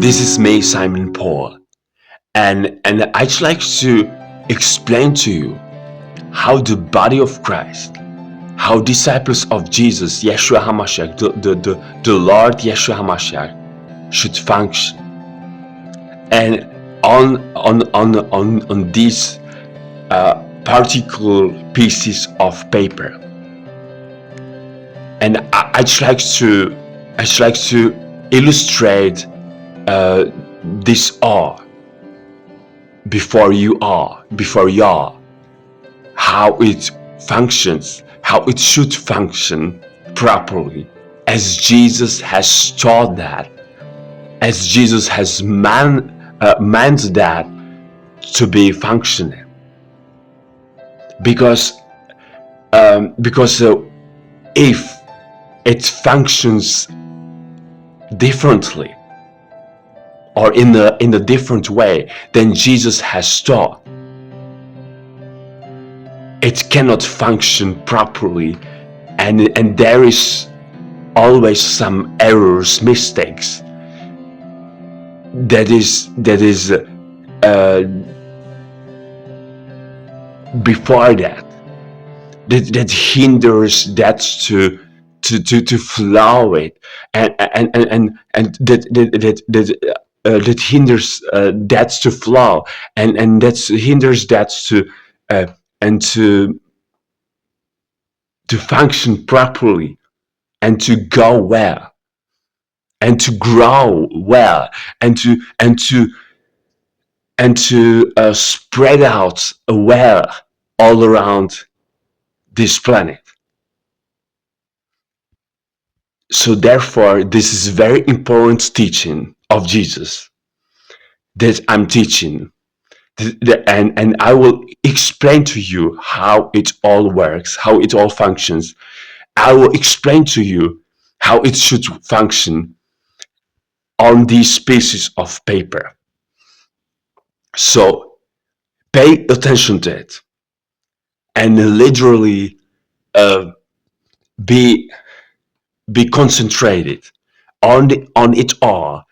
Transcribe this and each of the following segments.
This is me, Simon Paul, and I'd like to explain to you how the body of Christ, how disciples of Jesus, Yeshua HaMashiach, the Lord Yeshua HaMashiach, should function. And on these particular pieces of paper, and I'd like to illustrate this awe before you are, how it functions, how it should function properly, as Jesus has taught that, as Jesus has meant that to be functioning. Because if it functions differently or in a different way than Jesus has taught, it cannot function properly, and there is always some errors, mistakes that is before that hinders that to flow it, and that hinders that to flow, and that hinders that to function properly, and to go well, and to grow well, and to spread out well all around this planet. So therefore, this is very important teaching of Jesus that I'm teaching, and I will explain to you how it all works, how it all functions. I will explain to you how it should function on these pieces of paper. So pay attention to it, and literally be concentrated on it all,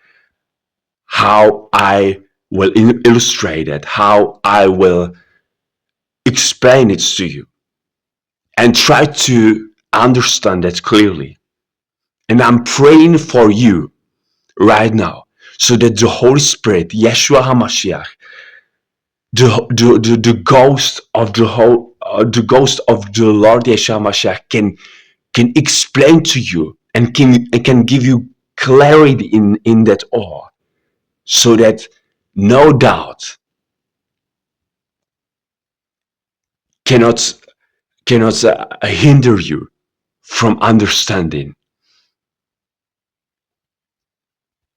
how I will illustrate it, how I will explain it to you, and try to understand it clearly. And I'm praying for you right now, so that the Holy Spirit, Yeshua HaMashiach, the ghost of the ghost of the Lord Yeshua HaMashiach can explain to you, and can give you clarity in that awe, so that no doubt cannot hinder you from understanding,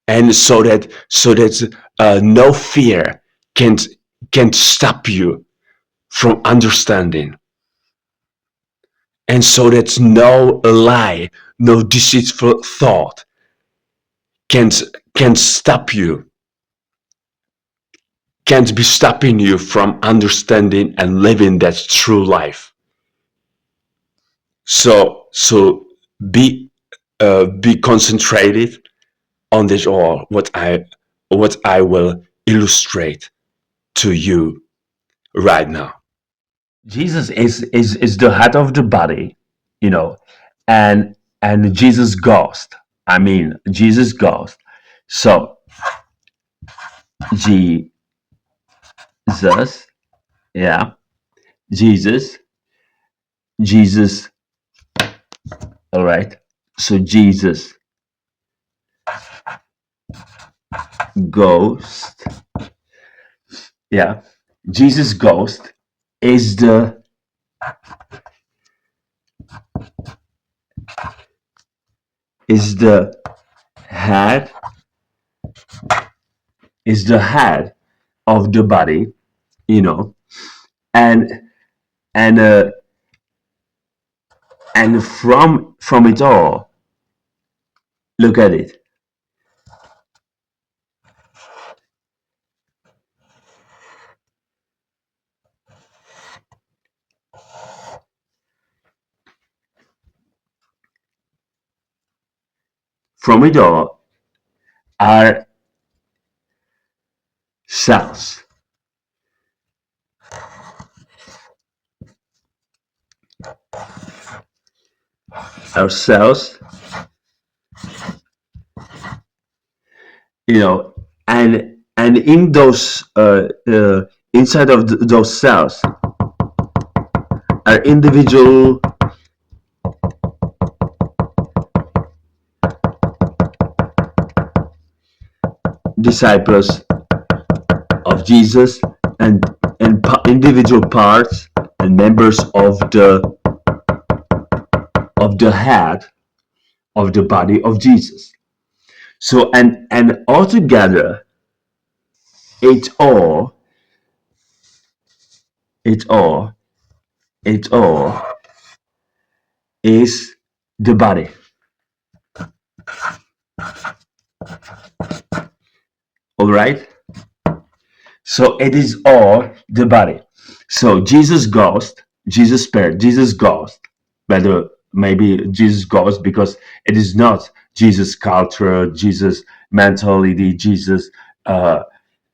and so that no fear can stop you from understanding, and so that no lie, no deceitful thought can stop you, can't be stopping you from understanding and living that true life. So be concentrated on this, or what I will illustrate to you right now. Jesus is the head of the body, and Jesus ghost. I mean, Jesus ghost. So Jesus, yeah, Jesus, Jesus. All right. So Jesus ghost, yeah, Jesus ghost is the head, of the body, and and uh, and from it all, look at it. From it all are cells. Our cells, and in those inside of those cells are individual disciples of Jesus, and individual parts and members of the head of the body of Jesus. So and altogether, it all it all it all is the body. All right. So it is all the body. So Jesus ghost, Jesus spirit, Jesus ghost, whether maybe Jesus ghost because it is not Jesus culture, Jesus mentality, Jesus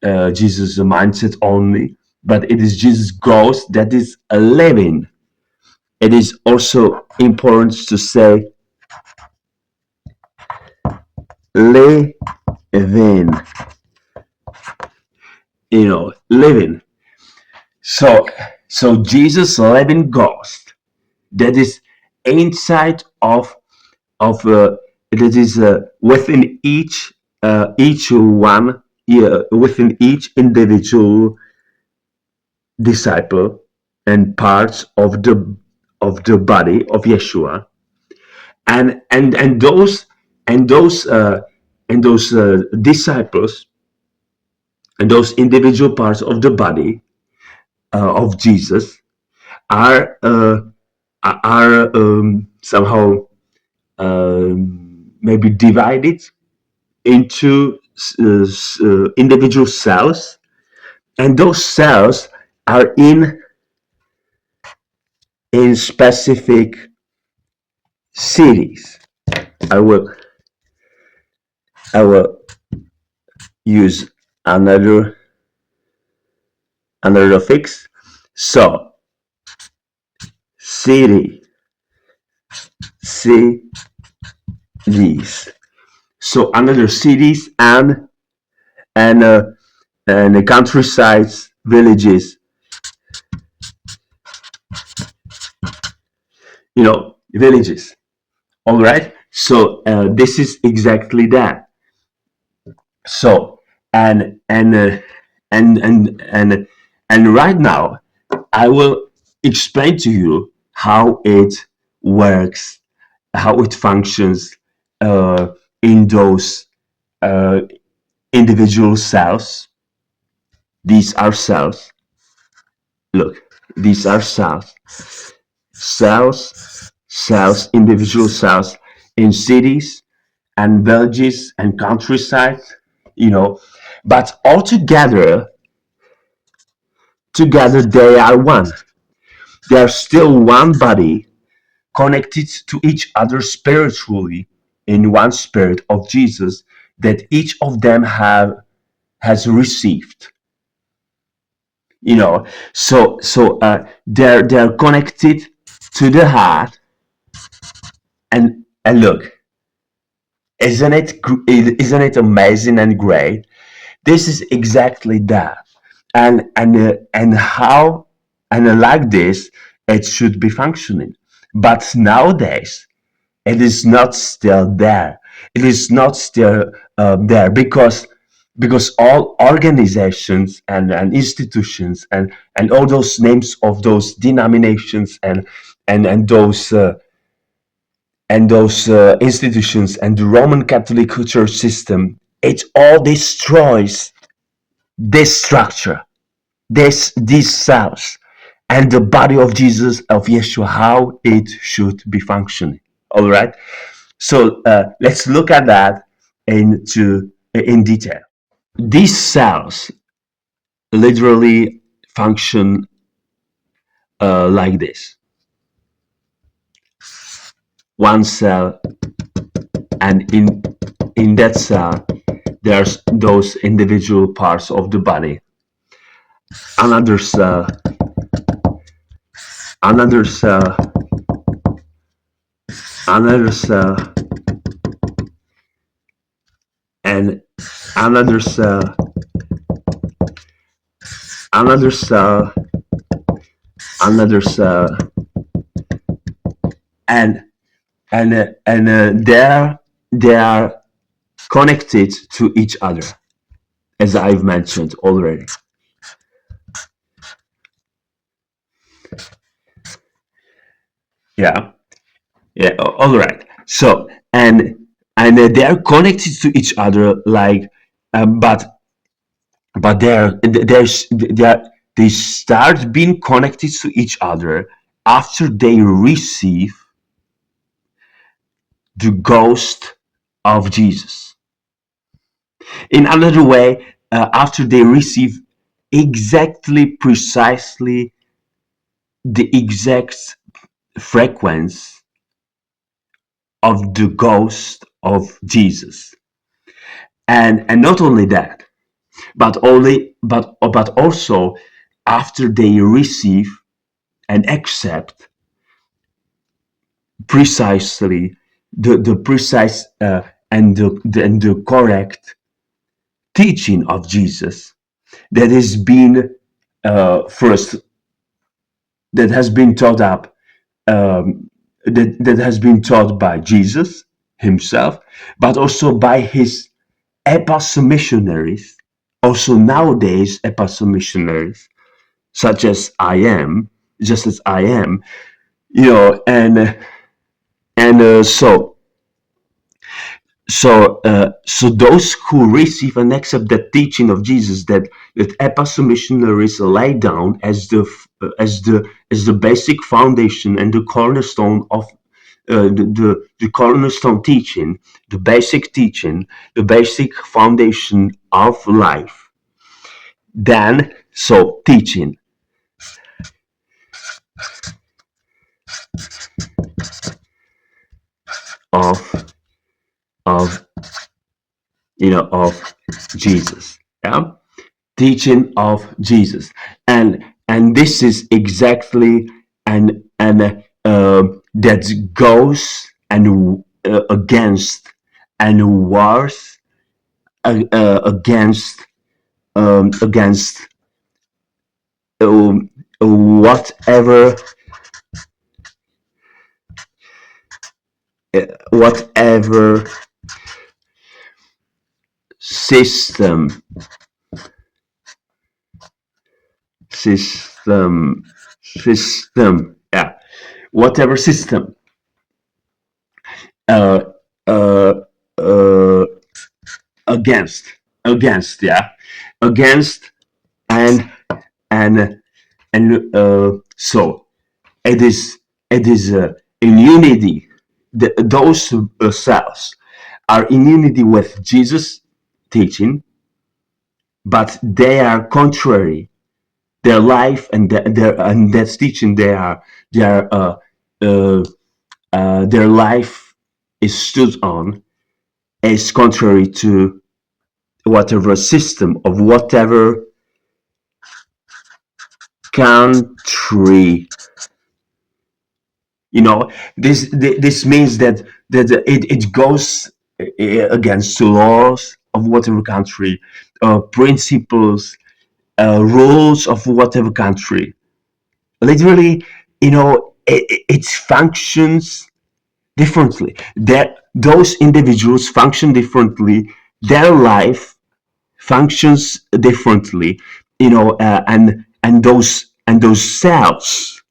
mindset only, but it is Jesus ghost that is living. It is also important to say living, living. So Jesus living ghost that is inside of that is within each one, within each individual disciple and parts of the body of Yeshua, and those disciples and those individual parts of the body of Jesus are somehow maybe divided into individual cells, and those cells are in specific cities. I will I will use another fix. So city cities. So another cities and uh, and the countrysides, villages, villages. All right. So this is exactly that. So and and right now I will explain to you how it works, how it functions uh, in those uh, individual cells. These are cells. Look, these are cells. Cells, individual cells in cities and villages and countryside, but all together they are one. They are still one body, connected to each other spiritually in one spirit of Jesus that each of them has received. So they're connected to the heart, and look, isn't it amazing and great? This is exactly that, and how, and like this it should be functioning. But nowadays it is not still there. It is not still there because all organizations and institutions and all those names of those denominations and those institutions and the Roman Catholic Church system, it all destroys this structure, these cells, and the body of Jesus, of Yeshua, how it should be functioning. All right. So let's look at that in detail. These cells literally function like this: one cell, and in that cell there's those individual parts of the body. Another cell, another cell, another cell, and another cell, another cell, another cell, and they are connected to each other, as I've mentioned already. Yeah, yeah, all right. So they are connected to each other, like, but they start being connected to each other after they receive the ghost of Jesus. In another way, after they receive precisely the exact frequency of the ghost of Jesus, and not only that, but also after they receive and accept precisely the precise and the correct teaching of Jesus that has been first that has been taught up that has been taught by Jesus himself, but also by his apostle missionaries, also nowadays apostle missionaries, such as I am, just as I am, and so those who receive and accept the teaching of Jesus that apostle missionaries lay down as the basic foundation and the cornerstone of the cornerstone teaching, the basic teaching, the basic foundation of life. Then, so teaching of of of Jesus, yeah, teaching of Jesus, and this is exactly that goes and against and wars against whatever whatever system system system yeah, whatever system uh, uh, uh, against yeah, against and and so it is in unity. Those cells are in unity with Jesus' teaching, but they are contrary. Their life and that teaching, uh, their life is stood on is contrary to whatever system of whatever country. This means that it goes against the laws of whatever country, principles, rules of whatever country. Literally, it functions differently. That those individuals function differently. Their life functions differently. And those cells,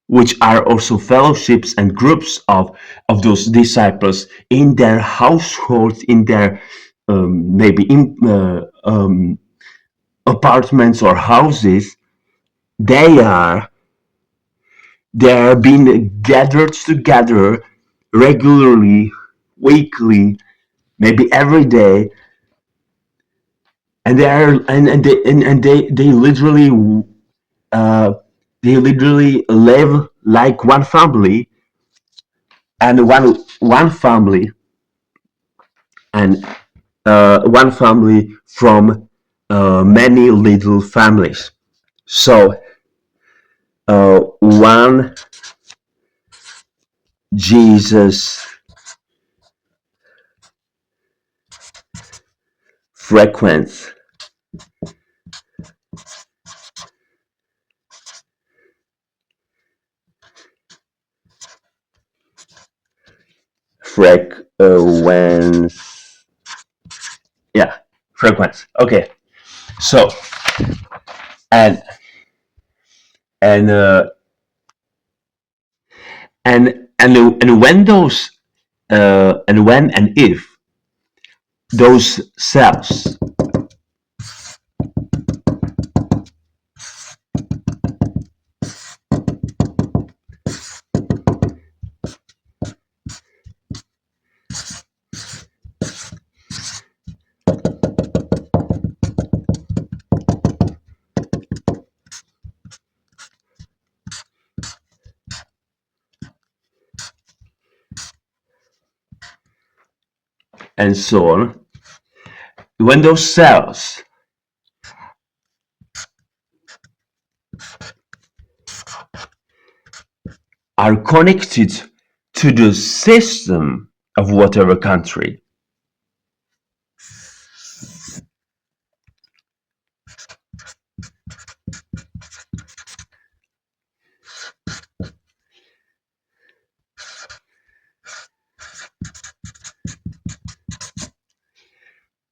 which are also fellowships and groups of those disciples in their households, in their maybe in apartments or houses, they are they are being gathered together regularly, weekly, maybe every day, and uh, they literally live like one family, and one family, and one family from many little families. So one Jesus frequency frequency, yeah, frequency. Okay, so and and and when those and when and if those cells and so on, when those cells are connected to the system of whatever country,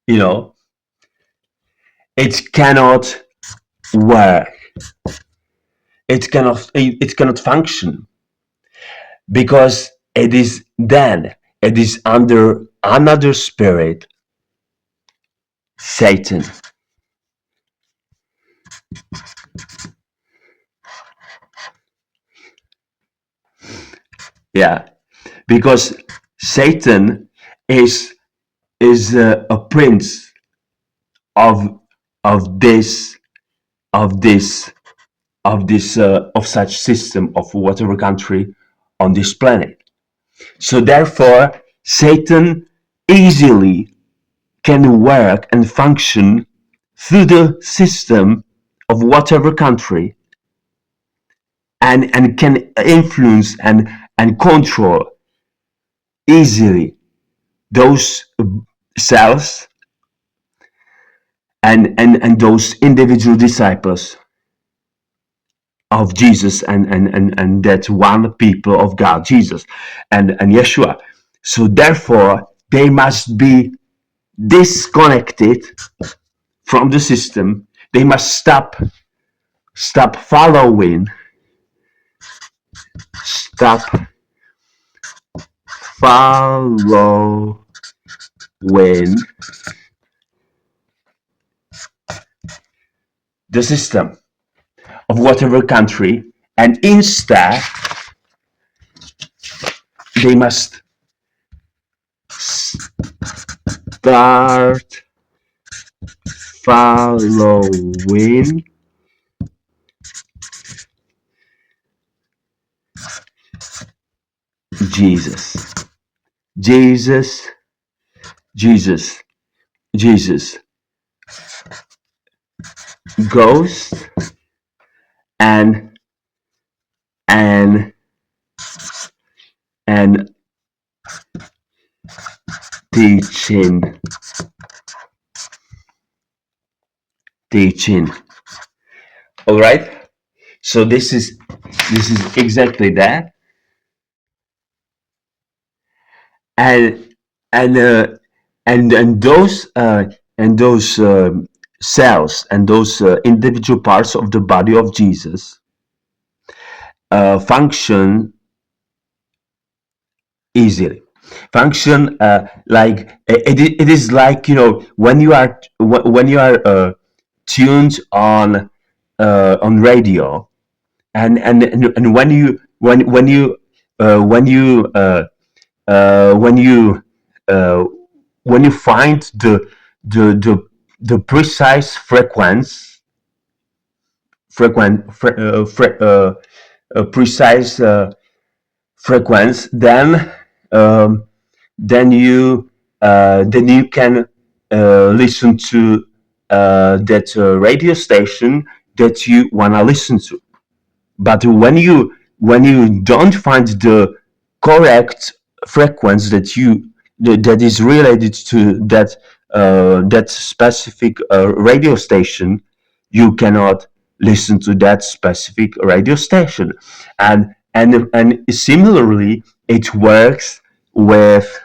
you know, it cannot work. It cannot function because it is under another spirit, Satan. Yeah, because Satan is a prince of of this of this of such system of whatever country on this planet. So therefore, Satan easily can work and function through the system of whatever country, and can influence and control easily those cells and those individual disciples of Jesus, and that one people of God, Jesus and Yeshua. So therefore, they must be disconnected from the system. They must stop following stop following the system of whatever country, and instead they must start following Jesus. Jesus, Jesus, Jesus goes and and and teaching. All right. So this is exactly that, and and uh, and those cells and those individual parts of the body of Jesus function easily. Function like it is like, when you are tuned on radio, and when you uh, when you find the precise precise frequency, um, then you can listen to that radio station that you wanna listen to. But when you don't find the correct frequency that is related to that specific radio station, you cannot listen to that specific radio station. And similarly, it works with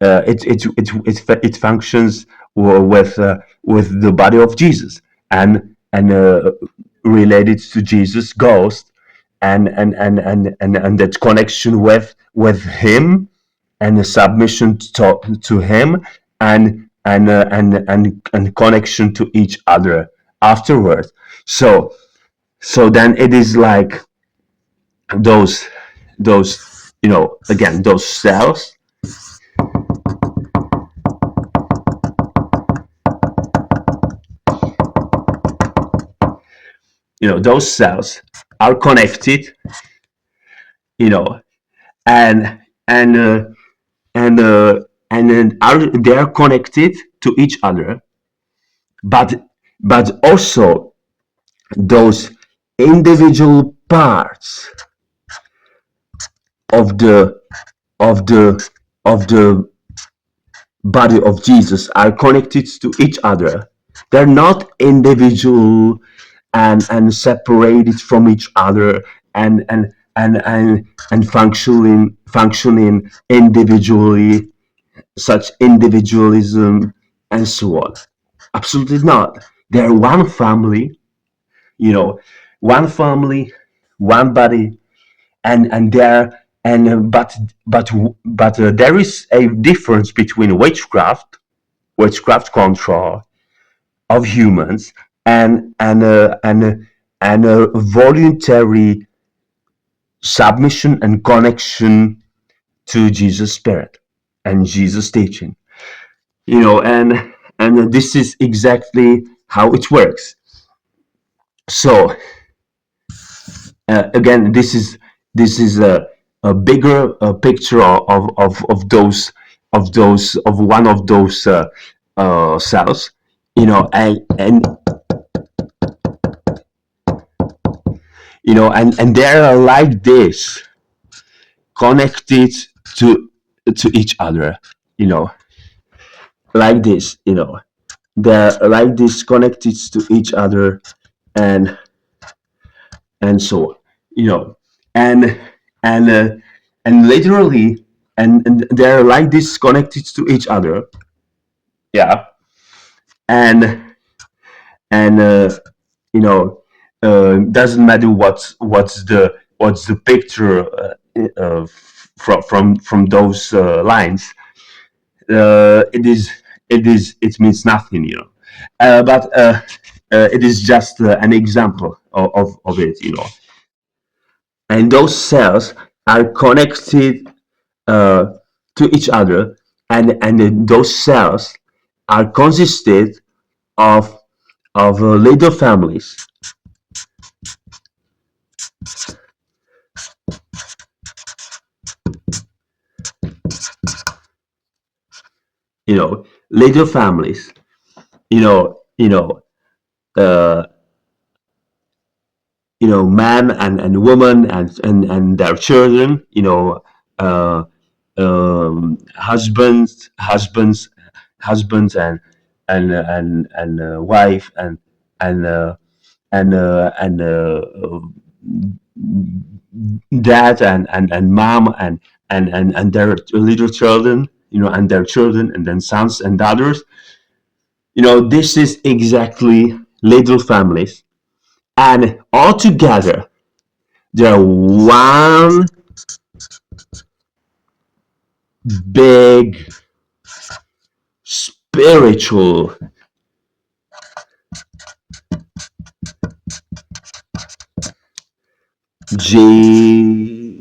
it functions with the body of Jesus, and related to Jesus ghost, and that connection with him, and the submission to him, and connection to each other afterwards. So then it is like those again, those cells, those cells are connected, you know and and uh, and then they are connected to each other, but also those individual parts of the of the body of Jesus are connected to each other. They're not individual and separated from each other, and functioning individually, such individualism and so on. Absolutely not. They're one family, you know, one family, one body, and there and there is a difference between witchcraft control of humans, and a voluntary submission and connection to Jesus' spirit and Jesus' teaching. And this is exactly how it works. So again, this is a bigger picture of one of those cells, and they're like this, connected to each other, you know, like this, they're like this, connected to each other, and so on, and and uh, and literally, and they're like this, connected to each other, yeah, and and you know doesn't matter what's the picture from those lines. It means nothing, but it is just an example of it, and those cells are connected uh, to each other, and those cells are consisted of little families, little families, you know you know uh, man and woman, and their children, uh, husbands and wife, and dad and mom, and their little children, and their children, and then sons and daughters. This is exactly little families, and all together they're one big spiritual Jesus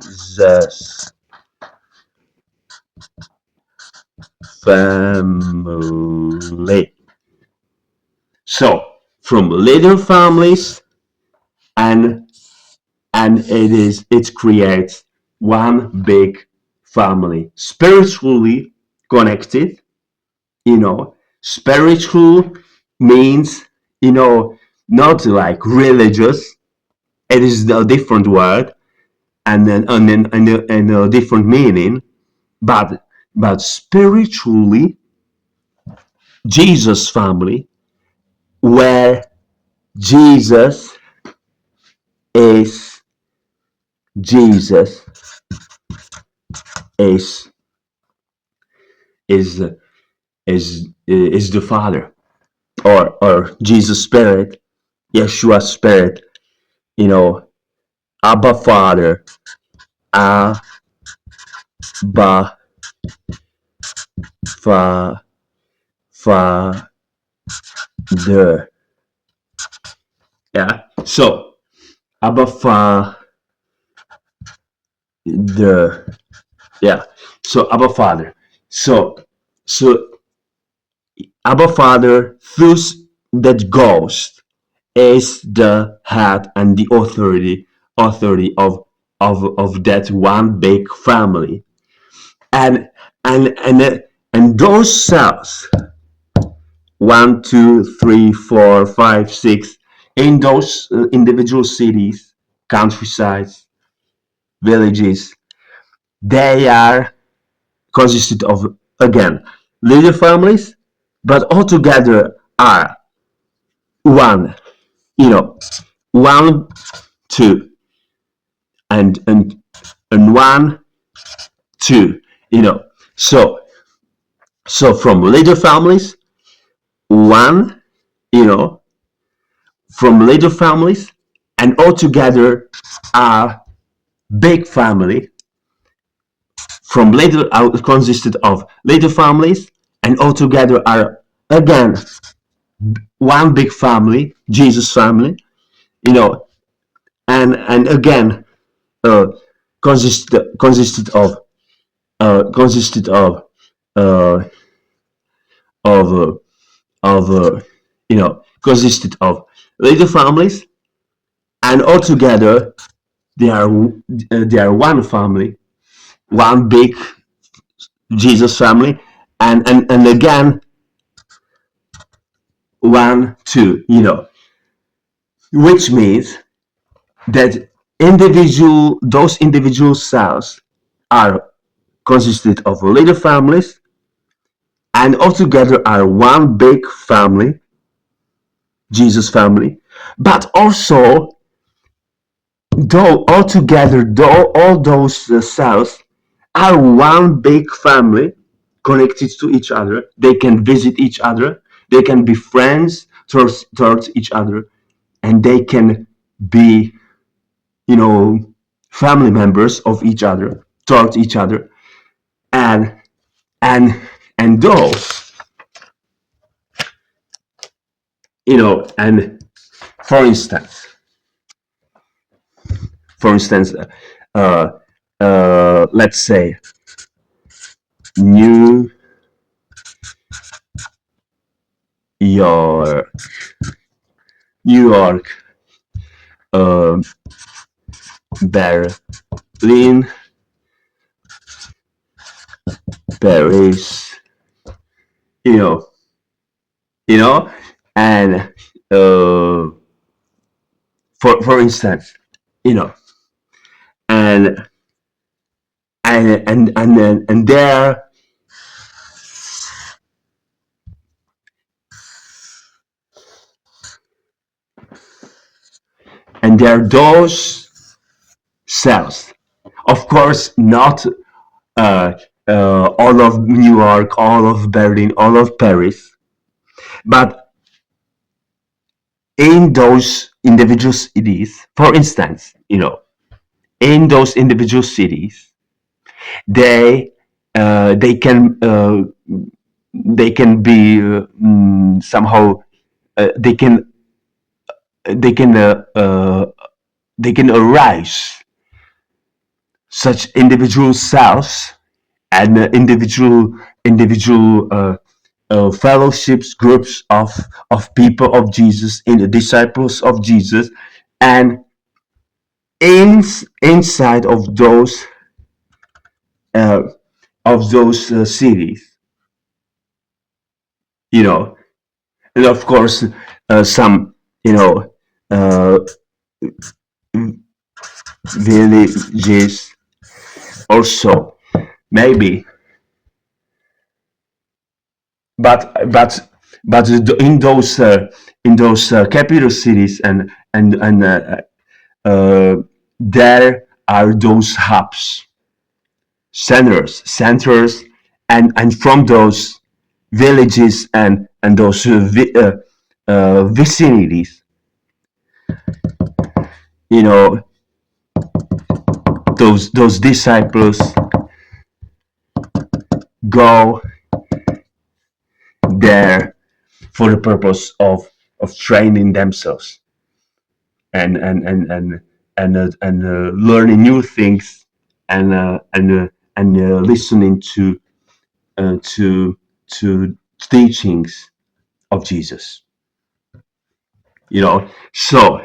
family. So from little families, and it creates one big family, spiritually connected, Spiritual means, not like religious. It is a different word, and a different meaning. But spiritually, Jesus family, where Jesus is Jesus is is is the Father, or Jesus Spirit, Yeshua Spirit, you know, Abba Father, Abba Father, yeah. So Abba Father, yeah. So Abba Father. So so Abba Father, thus that Ghost is the head and the authority of that one big family. And and those cells, one, two, three, four, five, six, in those individual cities, countrysides, villages, they are consisted of, again, little families, but altogether are one, you know, one, two, and and and one, two, you know. So from little families, one, you know, from little families, and altogether are big family. From little consisted of little families, and altogether are, again, one big family, Jesus family, you know, and again, uh, consisted of consisted uh, of of consisted of little families, and altogether they are one family, one big Jesus family, and again, one, two, which means that those individual cells are consisted of little families, and altogether are one big family, Jesus family. But also, though all those cells are one big family, connected to each other, they can visit each other, they can be friends towards each other, and they can be, you know, family members of each other, towards each other, and and and those, and for instance, for instance, uh, let's say New York, New York, uh, Berlin, Paris, you know, you know, and for instance, you know, and and there, there are those cells. Of course, not uh, all of New York, all of Berlin, all of Paris, but in those individual cities, for instance, in those individual cities, they they can uh, they can be somehow, they can they can uh, uh, they can arise such individual cells, and individual fellowships, groups of people of Jesus, in the disciples of Jesus, and inside uh, of those cities, you know, and of course, some, you know, uh, villages also, maybe, but in those capital cities and there are those hubs, centers, and from those villages and those vicinities, you know, those disciples go there for the purpose of training themselves and learning new things and listening to teachings of Jesus. You know, so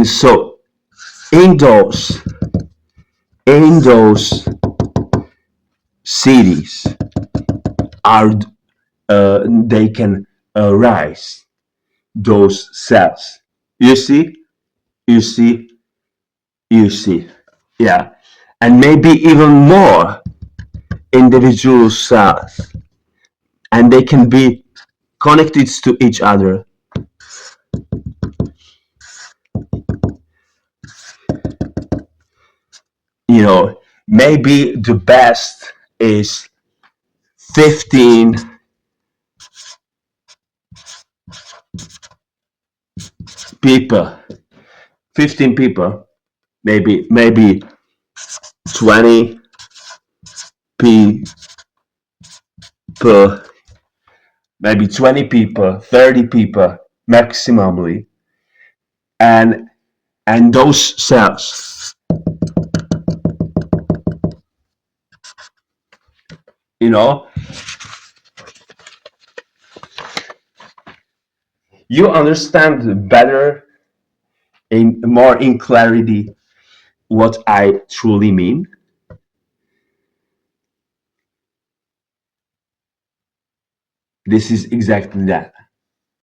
so in those cities are they can rise those cells. You see, you see, you see, yeah, and maybe even more individual cells, and they can be connected to each other. You know, maybe the best is 15 people, 15 people, maybe 20 people, maybe 20 people, 30 people maximally, and those cells, you know, you understand better in more in clarity what I truly mean. This is exactly that.